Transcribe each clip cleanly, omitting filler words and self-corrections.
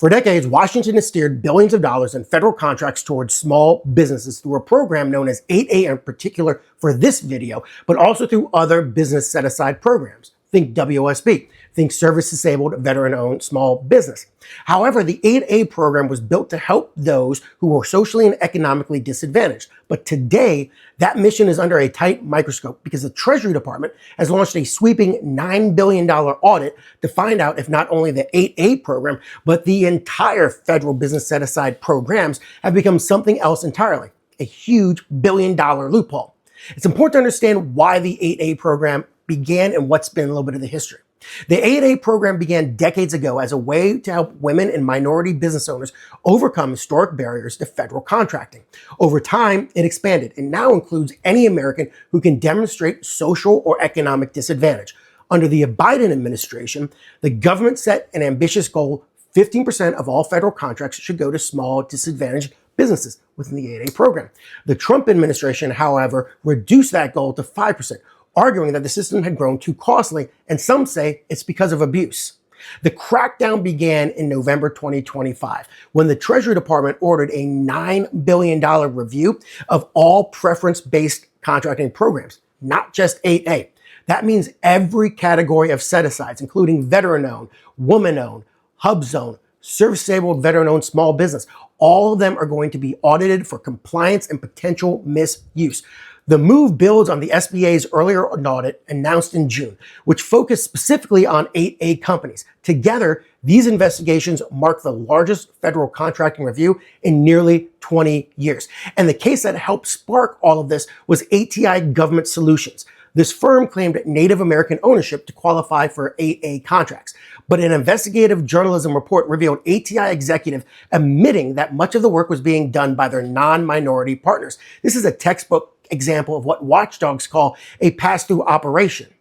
For decades, Washington has steered billions of dollars in federal contracts towards small businesses through a program known as 8A in particular for this video, but also through other business set-aside programs. Think WSB. Think service-disabled, veteran-owned small business. However, the 8A program was built to help those who were socially and economically disadvantaged. But today, that mission is under a tight microscope because the Treasury Department has launched a sweeping $9 billion audit to find out if not only the 8A program, but the entire federal business set-aside programs have become something else entirely, a huge billion-dollar loophole. It's important to understand why the 8A program began and what's been a little bit of the history. The 8A program began decades ago as a way to help women and minority business owners overcome historic barriers to federal contracting. Over time, it expanded and now includes any American who can demonstrate social or economic disadvantage. Under the Biden administration, the government set an ambitious goal: 15% of all federal contracts should go to small, disadvantaged businesses within the 8A program. The Trump administration, however, reduced that goal to 5%. Arguing that the system had grown too costly, and some say it's because of abuse. The crackdown began in November 2025, when the Treasury Department ordered a $9 billion review of all preference-based contracting programs, not just 8A. That means every category of set-asides, including veteran-owned, woman-owned, hub-zone, service-disabled, veteran-owned small business. All of them are going to be audited for compliance and potential misuse. The move builds on the SBA's earlier audit announced in June, which focused specifically on 8A companies. Together, these investigations mark the largest federal contracting review in nearly 20 years. And the case that helped spark all of this was ATI Government Solutions. This firm claimed Native American ownership to qualify for 8A contracts. But an investigative journalism report revealed ATI executive admitting that much of the work was being done by their non-minority partners. This is a textbook example of what watchdogs call a pass-through operation.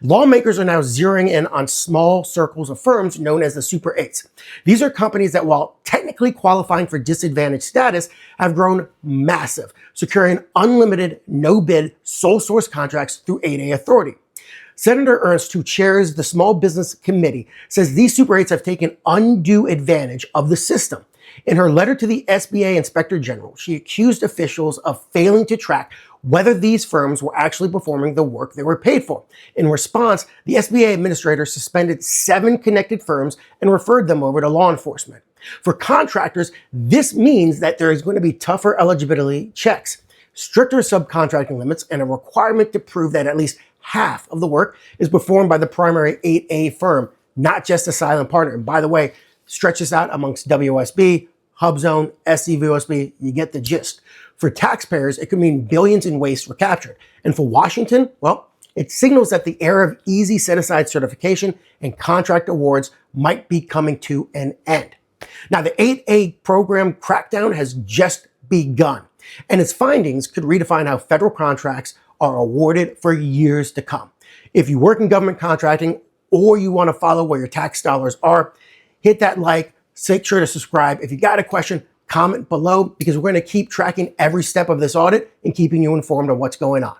Lawmakers are now zeroing in on small circles of firms known as the Super 8s. These are companies that, while technically qualifying for disadvantaged status, have grown massive, securing unlimited, no-bid, sole source contracts through 8A authority. Senator Ernst, who chairs the Small Business Committee, says these Super 8s have taken undue advantage of the system. In her letter to the SBA Inspector General, she accused officials of failing to track whether these firms were actually performing the work they were paid for. In response, the SBA administrator suspended 7 connected firms and referred them over to law enforcement. For contractors, this means that there is going to be tougher eligibility checks, stricter subcontracting limits, and a requirement to prove that at least half of the work is performed by the primary 8A firm, not just a silent partner. And by the way, stretch this out amongst WSB, HubZone, SCVOSB, you get the gist. For taxpayers, it could mean billions in waste recaptured. And for Washington, well, it signals that the era of easy set-aside certification and contract awards might be coming to an end. Now, the 8A program crackdown has just begun, and its findings could redefine how federal contracts are awarded for years to come. If you work in government contracting or you want to follow where your tax dollars are, hit that like, make sure to subscribe. If you got a question, comment below, because we're going to keep tracking every step of this audit and keeping you informed on what's going on.